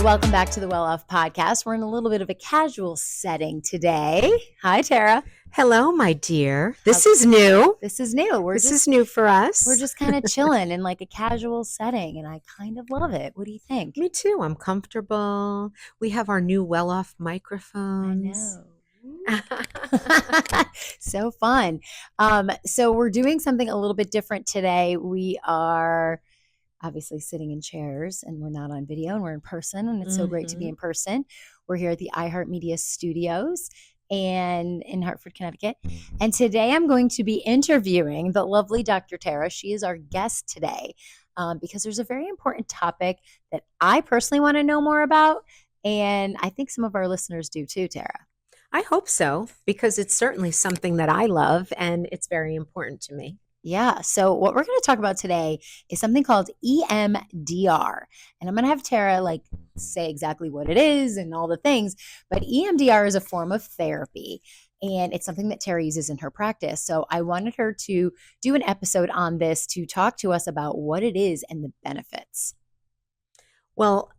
welcome back to the Welloff Podcast. We're in a little bit of a casual setting today. Hi, Tara. Hello, my dear. This is new. This is new. This is new for us. We're just kind of chilling in like a casual setting, and I kind of love it. What do you think? Me too. I'm comfortable. We have our new Welloff microphones. I know. So fun. So we're doing something a little bit different today. We are obviously sitting in chairs, and we're not on video, and we're in person, and it's so great to be in person. We're here at the iHeartMedia Studios and in Hartford, Connecticut. And today I'm going to be interviewing the lovely Dr. Tara. She is our guest today because there's a very important topic that I personally want to know more about, and I think some of our listeners do too, Tara. I hope so, because it's certainly something that I love, and it's very important to me. Yeah. So what we're going to talk about today is something called EMDR. And I'm going to have Tara say exactly what it is and all the things. But EMDR is a form of therapy, and it's something that Tara uses in her practice. So I wanted her to do an episode on this to talk to us about what it is and the benefits. Well,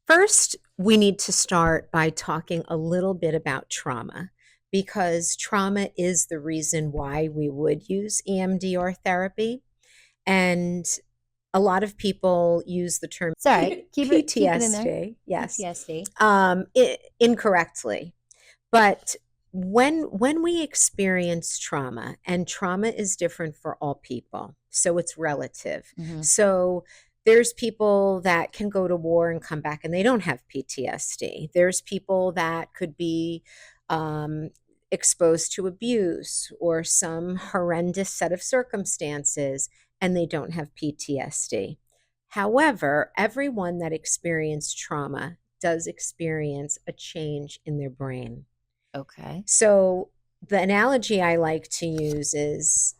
first, we need to start by talking a little bit about trauma, because trauma is the reason why we would use EMDR therapy. And a lot of people use the term keep PTSD. Keep it in there. Yes. PTSD. Incorrectly. But when we experience trauma, and trauma is different for all people, so it's relative. Mm-hmm. So there's people that can go to war and come back and they don't have PTSD. There's people that could be exposed to abuse or some horrendous set of circumstances, and they don't have PTSD. However, everyone that experienced trauma does experience a change in their brain. Okay. So the analogy I like to use is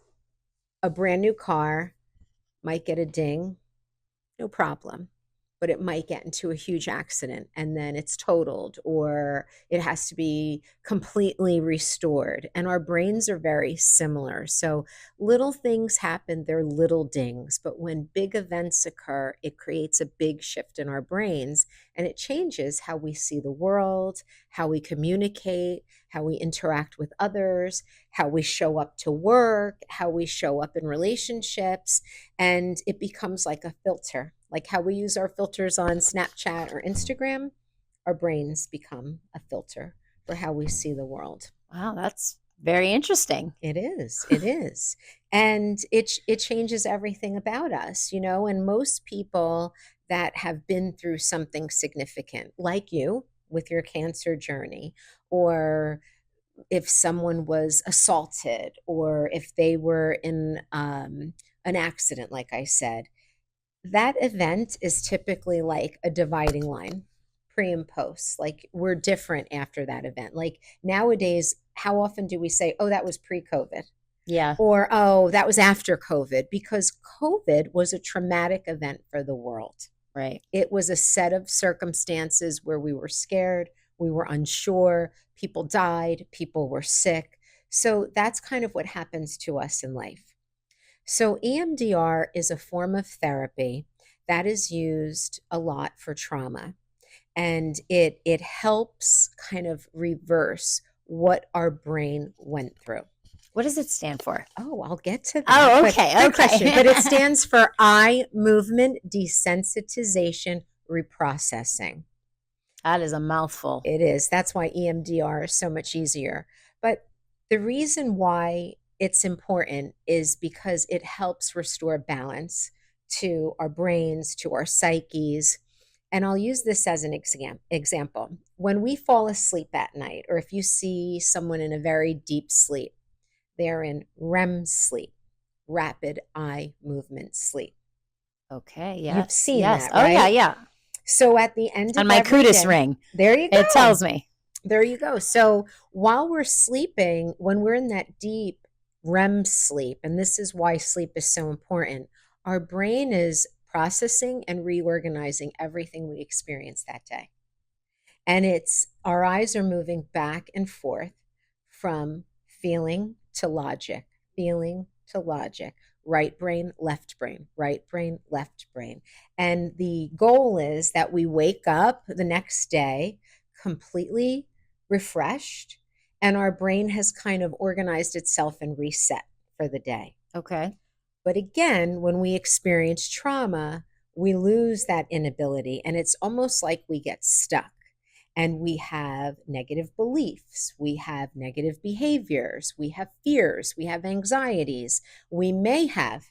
a brand new car might get a ding, no problem. But it might get into a huge accident and then it's totaled, or it has to be completely restored. And our brains are very similar. So little things happen, they're little dings. But when big events occur, it creates a big shift in our brains, and it changes how we see the world, how we communicate, how we interact with others, how we show up to work, how we show up in relationships. And it becomes like a filter. Like how we use our filters on Snapchat or Instagram, our brains become a filter for how we see the world. Wow, that's very interesting. It is. It is. And it changes everything about us, and most people that have been through something significant, like you with your cancer journey, or if someone was assaulted, or if they were in an accident, like I said, that event is typically like a dividing line, pre and post. Like we're different after that event. Like nowadays, how often do we say, oh, that was pre-COVID? Yeah. Or, oh, that was after COVID? Because COVID was a traumatic event for the world. Right. It was a set of circumstances where we were scared, we were unsure, people died, people were sick. So that's kind of what happens to us in life. So EMDR is a form of therapy that is used a lot for trauma, and it helps kind of reverse what our brain went through. What does it stand for? Oh, I'll get to that. Oh, okay. Good question. But it stands for eye movement desensitization reprocessing. That is a mouthful. It is. That's why EMDR is so much easier. But the reason why it's important is because it helps restore balance to our brains, to our psyches. And I'll use this as an example. When we fall asleep at night, or if you see someone in a very deep sleep, they're in REM sleep, rapid eye movement sleep. Okay, yeah. You've seen that, right? Oh, yeah. So at the end of on my Kudus ring, there you go. It tells me. There you go. So while we're sleeping, when we're in that deep REM sleep, and this is why sleep is so important, our brain is processing and reorganizing everything we experienced that day. And our eyes are moving back and forth from feeling to logic, feeling to logic, right brain, left brain, right brain, left brain. And the goal is that we wake up the next day completely refreshed, and our brain has kind of organized itself and reset for the day. Okay. But again, when we experience trauma, we lose that inability, and it's almost like we get stuck. And we have negative beliefs, we have negative behaviors, we have fears, we have anxieties. We may have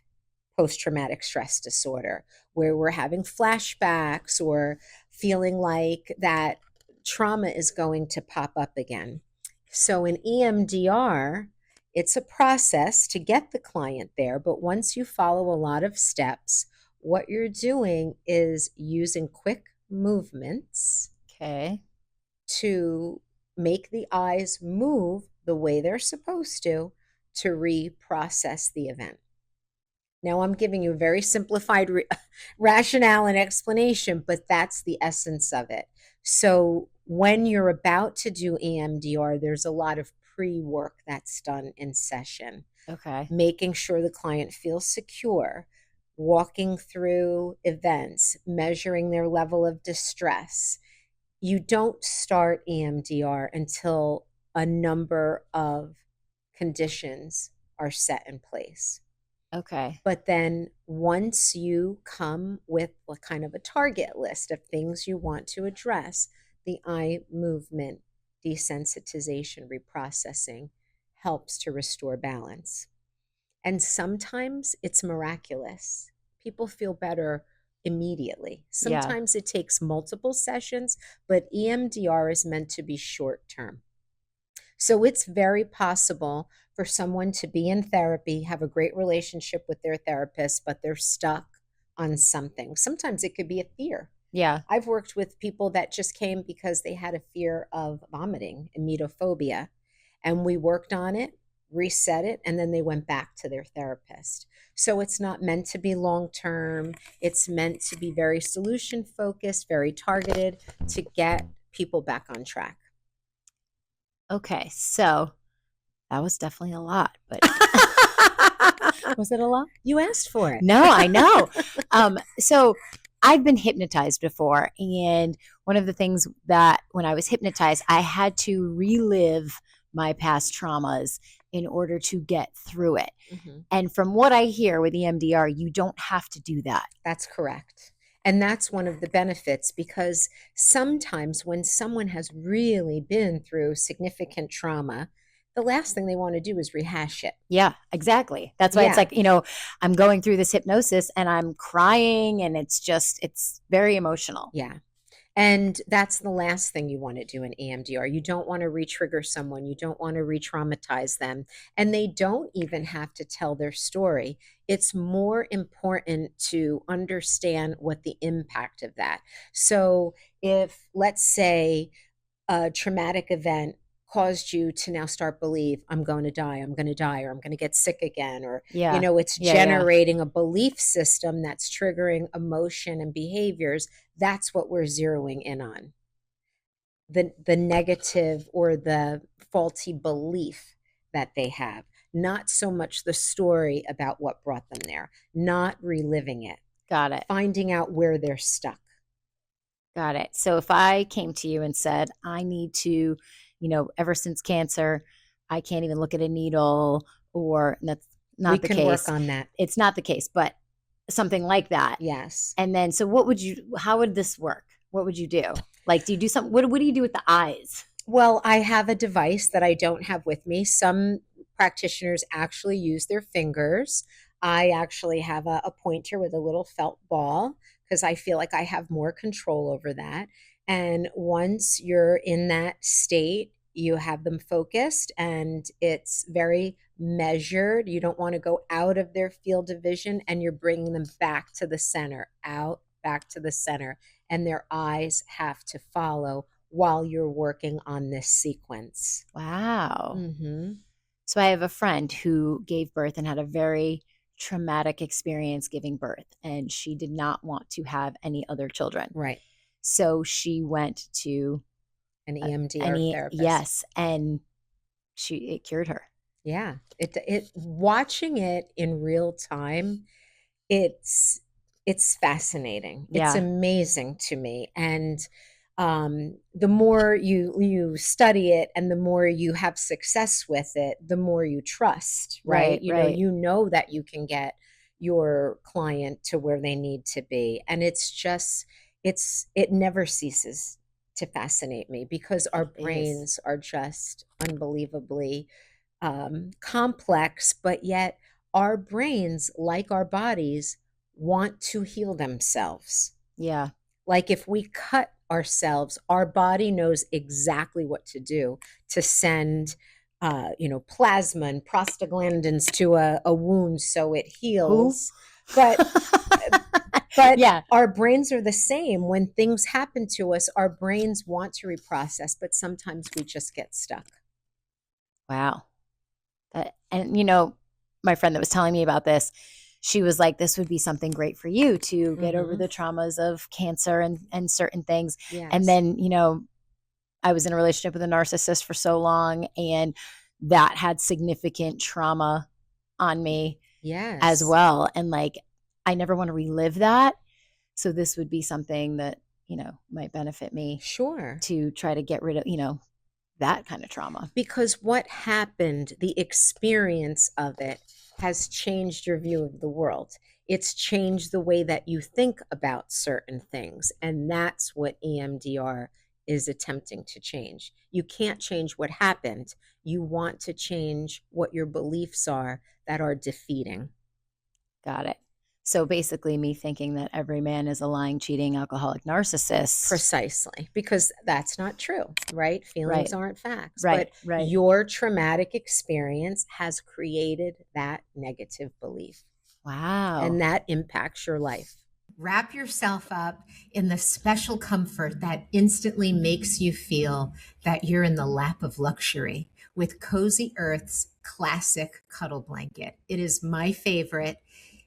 post traumatic stress disorder where we're having flashbacks or feeling like that trauma is going to pop up again. So in EMDR, it's a process to get the client there, but once you follow a lot of steps, what you're doing is using quick movements Okay. to make the eyes move the way they're supposed to reprocess the event. Now, I'm giving you a very simplified rationale and explanation, but that's the essence of it. So when you're about to do EMDR, there's a lot of pre-work that's done in session, Okay. making sure the client feels secure, walking through events, measuring their level of distress. You don't start EMDR until a number of conditions are set in place. Okay. But then once you come with a kind of a target list of things you want to address, the eye movement, desensitization, reprocessing helps to restore balance. And sometimes it's miraculous. People feel better immediately. Yeah. Sometimes it takes multiple sessions, but EMDR is meant to be short term. So it's very possible for someone to be in therapy, have a great relationship with their therapist, but they're stuck on something. Sometimes it could be a fear. Yeah. I've worked with people that just came because they had a fear of vomiting, emetophobia, and we worked on it, reset it, and then they went back to their therapist. So it's not meant to be long term. It's meant to be very solution focused, very targeted to get people back on track. Okay. So that was definitely a lot, but was it a lot? You asked for it. No, I know. So I've been hypnotized before. And one of the things that when I was hypnotized, I had to relive my past traumas in order to get through it. Mm-hmm. And from what I hear with EMDR, you don't have to do that. That's correct. And that's one of the benefits, because sometimes when someone has really been through significant trauma, the last thing they want to do is rehash it. Yeah, exactly. That's why it's like, I'm going through this hypnosis and I'm crying and it's very emotional. Yeah. And that's the last thing you want to do in EMDR. You don't want to re-trigger someone. You don't want to re-traumatize them. And they don't even have to tell their story. It's more important to understand what the impact of that. So if, let's say, a traumatic event caused you to now start believe I'm going to die, or I'm going to get sick again, or it's generating a belief system that's triggering emotion and behaviors. That's what we're zeroing in on. The negative or the faulty belief that they have, not so much the story about what brought them there, not reliving it. Got it. Finding out where they're stuck. Got it. So if I came to you and said, I need to, ever since cancer, I can't even look at a needle, or that's not the case. We can work on that. It's not the case, but something like that. Yes. And then, so how would this work? What would you do? Like, do you do something? What do you do with the eyes? Well, I have a device that I don't have with me. Some practitioners actually use their fingers. I actually have a pointer with a little felt ball because I feel like I have more control over that. And once you're in that state, you have them focused and it's very measured. You don't want to go out of their field of vision, and you're bringing them back to the center, out, back to the center. And their eyes have to follow while you're working on this sequence. Wow. Mm-hmm. So I have a friend who gave birth and had a very traumatic experience giving birth, and she did not want to have any other children. Right. So she went to an EMDR therapist. Yes, and it cured her. Yeah. It watching it in real time, it's it's fascinating. It's Yeah. amazing to me. And the more you study it and the more you have success with it, the more you trust, right? Right. Right. You know that you can get your client to where they need to be. And it's just it never ceases to fascinate me because our It is. brains are just unbelievably complex, but yet our brains, like our bodies, want to heal themselves. Yeah. Like if we cut ourselves, our body knows exactly what to do to send, plasma and prostaglandins to a wound so it Who? heals. But but Yeah. our brains are the same. When things happen to us, our brains want to reprocess, but sometimes we just get stuck. Wow. And my friend that was telling me about this, she was like, this would be something great for you to get over Hmm. the traumas of cancer and certain things. And Yes. then, I was in a relationship with a narcissist for so long, and that had significant trauma on me as Yes. well. And like, I never want to relive that. So this would be something that, might benefit me Sure. to try to get rid of, that kind of trauma. Because what happened, the experience of it has changed your view of the world. It's changed the way that you think about certain things. And that's what EMDR is attempting to change. You can't change what happened. You want to change what your beliefs are that are defeating. Got it. So basically, me thinking that every man is a lying, cheating, alcoholic narcissist. Precisely, because that's not true, right? Feelings Right. aren't facts. Right. But Right. your traumatic experience has created that negative belief, Wow. and that impacts your life. Wrap yourself up in the special comfort that instantly makes you feel that you're in the lap of luxury with Cozy Earth's classic cuddle blanket. It is my favorite.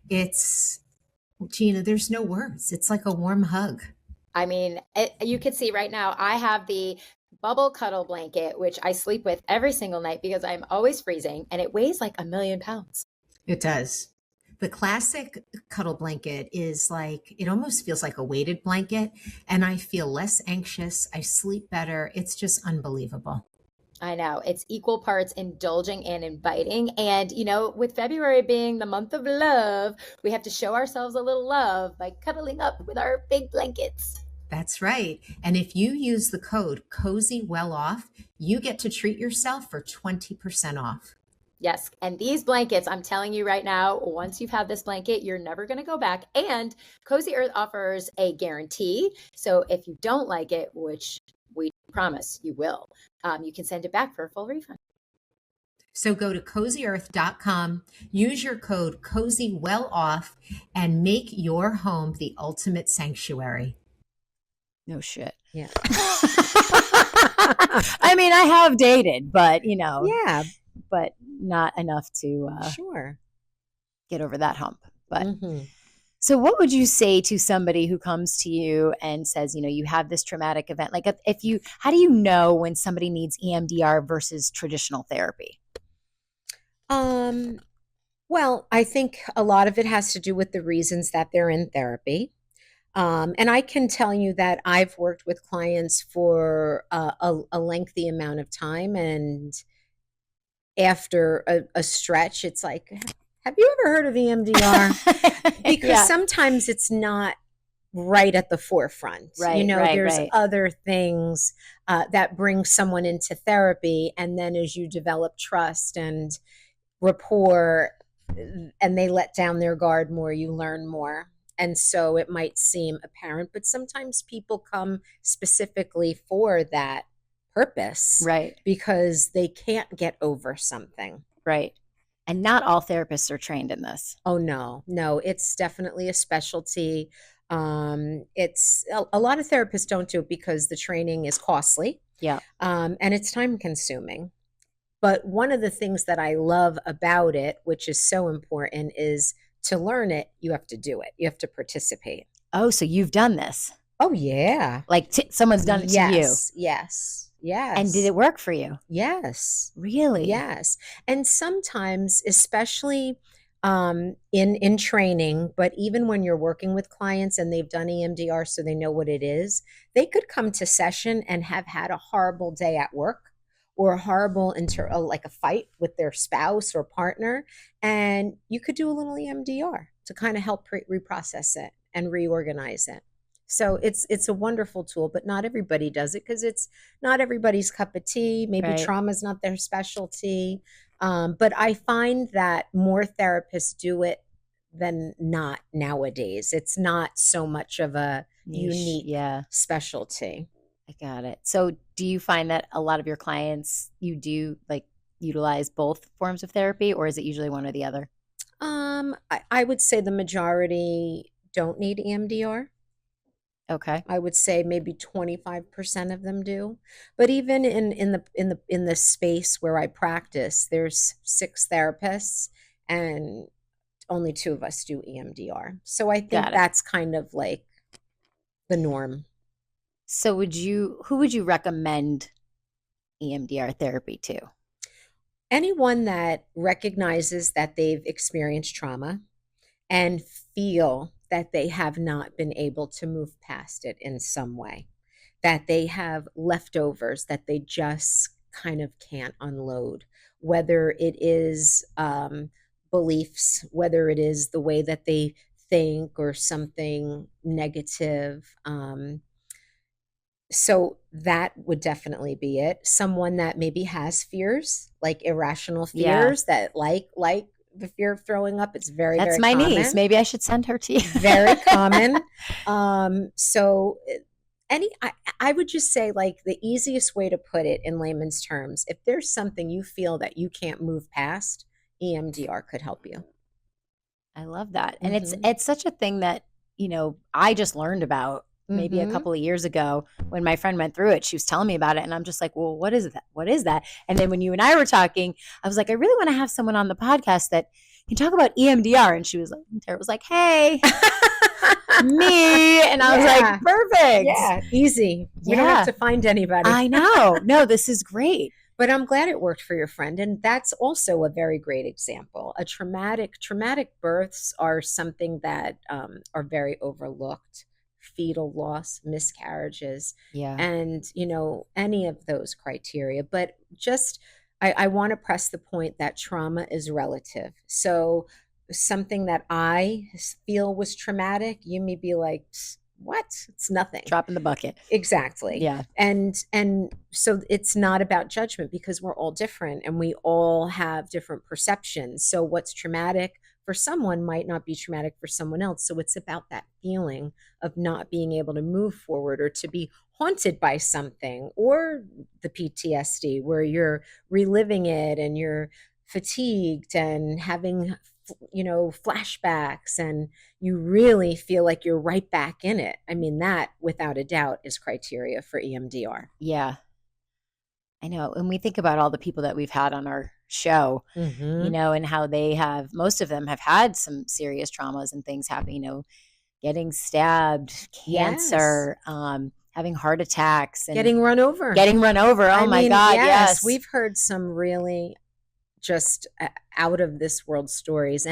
It's, Gina, there's no words. It's like a warm hug. I mean, you can see right now, I have the bubble cuddle blanket, which I sleep with every single night because I'm always freezing, and it weighs like 1,000,000 pounds. It does. The classic cuddle blanket is like, it almost feels like a weighted blanket, and I feel less anxious. I sleep better. It's just unbelievable. I know it's equal parts indulging and inviting. And, with February being the month of love, we have to show ourselves a little love by cuddling up with our big blankets. That's right. And if you use the code Cozy Welloff, you get to treat yourself for 20% off. Yes. And these blankets, I'm telling you right now, once you've had this blanket, you're never going to go back. And Cozy Earth offers a guarantee. So if you don't like it, which we promise you will, you can send it back for a full refund. So go to cozyearth.com, use your code CozyWellOff, and make your home the ultimate sanctuary. No shit. Yeah. I mean, I have dated, but, Yeah, but not enough to sure. get over that hump. But Mhm. so what would you say to somebody who comes to you and says, you have this traumatic event? Like how do you know when somebody needs EMDR versus traditional therapy? Well, I think a lot of it has to do with the reasons that they're in therapy. And I can tell you that I've worked with clients for a lengthy amount of time. And after a stretch, it's like, have you ever heard of EMDR? Because Yeah. sometimes it's not right at the forefront. Right, There's right. other things that bring someone into therapy. And then as you develop trust and rapport and they let down their guard more, you learn more. And so it might seem apparent, but sometimes people come specifically for that purpose, Right. because they can't get over something. Right. And not all therapists are trained in this. Oh, no, it's definitely a specialty. It's a lot of therapists don't do it because the training is costly. Yeah. And it's time consuming. But one of the things that I love about it, which is so important, is to learn it, you have to do it. You have to participate. Oh, so you've done this. Oh, yeah. Like someone's done it to you. Yes. Yes. And did it work for you? Yes. Really? Yes. And sometimes, especially in training, but even when you're working with clients and they've done EMDR so they know what it is, they could come to session and have had a horrible day at work or a horrible like a fight with their spouse or partner. And you could do a little EMDR to kind of help reprocess it and reorganize it. So it's a wonderful tool, but not everybody does it because it's not everybody's cup of tea. Maybe Right. trauma is not their specialty. But I find that more therapists do it than not nowadays. It's not so much of a Niche, unique yeah. specialty. I got it. So do you find that a lot of your clients, you do like utilize both forms of therapy, or is it usually one or the other? I would say the majority don't need EMDR. Okay. I would say maybe 25% of them do. But even in the space where I practice, there's 6 therapists and only 2 of us do EMDR. So I think Got it. that's kind of like the norm. So who would you recommend EMDR therapy to? Anyone that recognizes that they've experienced trauma and feel that they have not been able to move past it in some way, that they have leftovers that they just kind of can't unload, whether it is beliefs, whether it is the way that they think or something negative. So that would definitely be it. Someone that maybe has fears, like irrational Yeah. fears, that like the fear of throwing up. It's very, That's very my common. niece. Maybe I should send her to you. Very common. So I would just say, like, the easiest way to put it in layman's terms, if there's something you feel that you can't move past, EMDR could help you. I love that. And Mhm. it's such a thing that, I just learned about maybe a Mhm. couple of years ago when my friend went through it. She was telling me about it, and I'm just like, well, what is that? What is that? And then when you and I were talking, I was like, I really want to have someone on the podcast that can talk about EMDR. And Tara was like, hey, me. And I was Yeah. like, perfect. Yeah, easy. We don't have Yeah. to find anybody. I know. No, this is great. But I'm glad it worked for your friend. And that's also a very great example. A traumatic births are something that are very overlooked. Fetal loss, miscarriages, Yeah. and any of those criteria. But just I want to press the point that trauma is relative. So something that I feel was traumatic, you may be like, what? It's nothing. Drop in the bucket. Exactly. Yeah. And so it's not about judgment because we're all different and we all have different perceptions. So what's traumatic for someone might not be traumatic for someone else. So it's about that feeling of not being able to move forward or to be haunted by something, or the PTSD where you're reliving it and you're fatigued and having flashbacks, and you really feel like you're right back in it. I mean, that without a doubt is criteria for EMDR. Yeah. I know. And we think about all the people that we've had on our show, Mm-hmm. and how most of them have had some serious traumas and things happen, getting stabbed, cancer, having heart attacks, and Getting run over. Oh my God. Yes. We've heard some really just out of this world stories,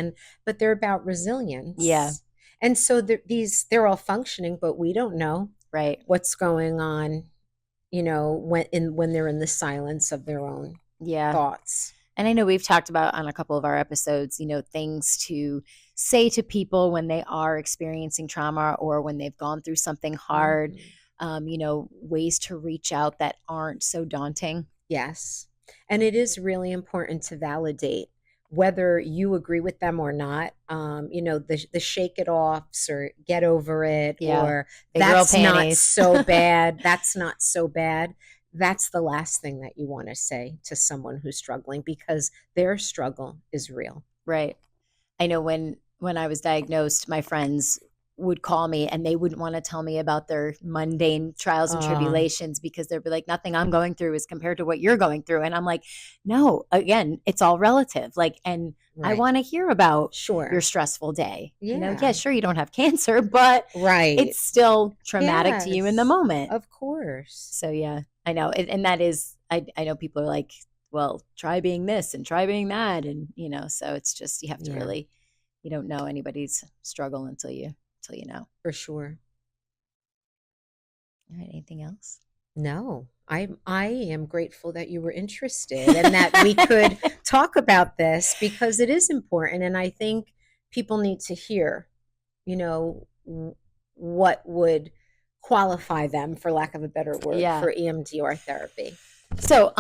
but they're about resilience. Yeah. And so they're all functioning, but we don't know Right. what's going on, when they're in the silence of their own thoughts. And I know we've talked about on a couple of our episodes, things to say to people when they are experiencing trauma or when they've gone through something hard, ways to reach out that aren't so daunting. Yes. And it is really important to validate whether you agree with them or not. The shake it offs or get over it, or Big girl that's not panties. so bad. That's not so bad. That's the last thing that you want to say to someone who's struggling, because their struggle is real. Right. I know when I was diagnosed, my friends would call me and they wouldn't want to tell me about their mundane trials and tribulations, because they'd be like, nothing I'm going through is compared to what you're going through. And I'm like, no, again, it's all relative. And Right. I want to hear about Sure. your stressful day. Yeah. Sure, you don't have cancer, but Right. it's still traumatic to you in the Yes. moment. Of course. So yeah. I know. And that is, I know people are like, well, try being this and try being that. And, so it's just, you have to really, you don't know anybody's struggle until you know. For sure. All right. Anything else? No, I am grateful that you were interested and that we could talk about this because it is important. And I think people need to hear, what would qualify them, for lack of a better word, for EMDR therapy. So,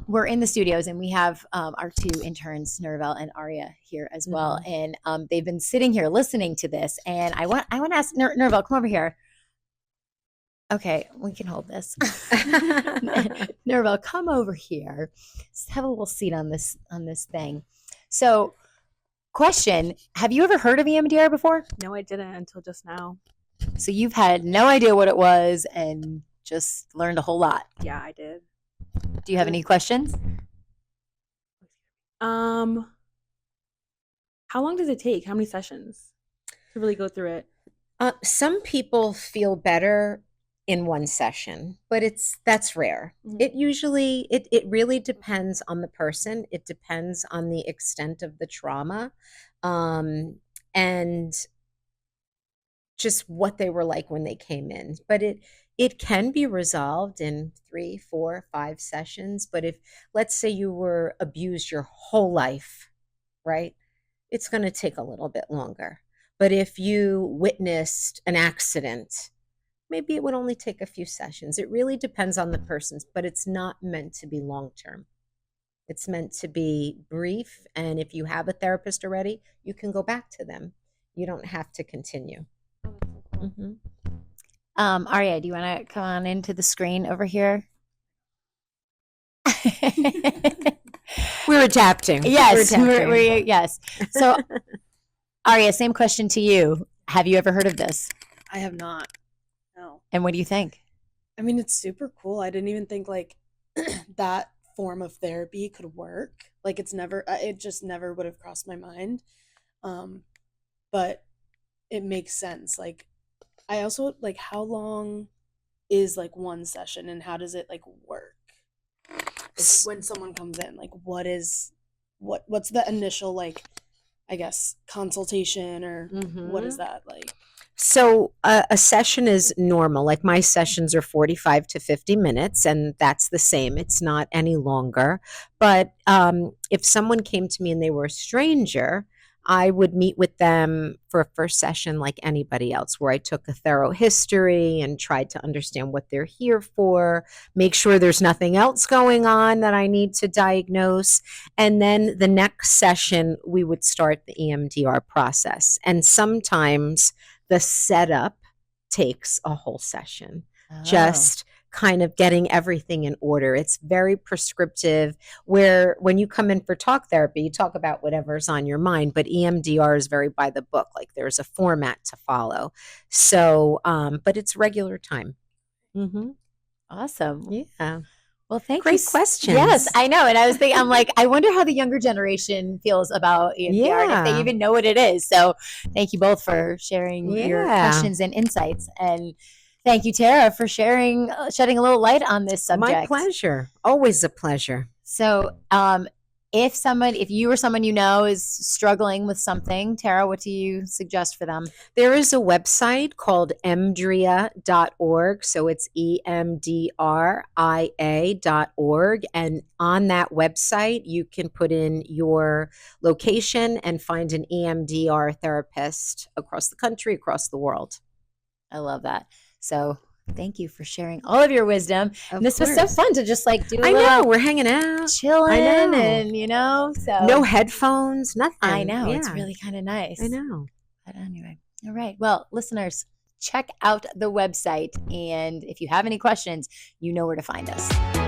we're in the studios and we have our two interns, Nerval and Aria, here as well. And they've been sitting here listening to this. And I want to ask Nerval, come over here. Okay, we can hold this. Nerval, come over here. Let's have a little seat on this thing. So, question: have you ever heard of EMDR before? No, I didn't until just now. So you've had no idea what it was and just learned a whole lot. Yeah, I did. Do you have any questions? How long does it take? How many sessions to really go through it? Some people feel better in one session, but that's rare. It usually, it really depends on the person. It depends on the extent of the trauma, and just what they were like when they came in. But it can be resolved in 3, 4, 5 sessions. But if, let's say you were abused your whole life, right? It's going to take a little bit longer. But if you witnessed an accident, maybe it would only take a few sessions. It really depends on the person, but it's not meant to be long-term. It's meant to be brief. And if you have a therapist already, you can go back to them. You don't have to continue. Aria, do you want to come on into the screen over here? We're adapting. Yes. Yes. So, Aria, same question to you. Have you ever heard of this? I have not. No. And what do you think? I mean, it's super cool. I didn't even think like that form of therapy could work. Like it just never would have crossed my mind. But it makes sense. Like, I also like, how long is like one session and how does it like work? Like, when someone comes in, like what's the initial, like, I guess, consultation or what is that like? So a session is normal. Like my sessions are 45 to 50 minutes, and that's the same. It's not any longer. But if someone came to me and they were a stranger, I would meet with them for a first session like anybody else, where I took a thorough history and tried to understand what they're here for, make sure there's nothing else going on that I need to diagnose. And then the next session, we would start the EMDR process. And sometimes the setup takes a whole session, just kind of getting everything in order. It's very prescriptive, where when you come in for talk therapy, you talk about whatever's on your mind, but EMDR is very by the book. Like there's a format to follow. So, but it's regular time. Awesome. Yeah. Well, thank you. Great questions. Yes, I know. And I was thinking, I'm like, I wonder how the younger generation feels about EMDR and if they even know what it is. So thank you both for sharing your questions and insights. And thank you, Tara, for shedding a little light on this subject. My pleasure. Always a pleasure. So if you or someone you know is struggling with something, Tara, what do you suggest for them? There is a website called emdria.org. So it's EMDRIA.org. And on that website, you can put in your location and find an EMDR therapist across the country, across the world. I love that. So thank you for sharing all of your wisdom. This was so fun to just like do. I know, we're hanging out, chilling, and so no headphones, nothing. I know, it's really kind of nice. I know. But anyway, all right. Well, listeners, check out the website, and if you have any questions, you know where to find us.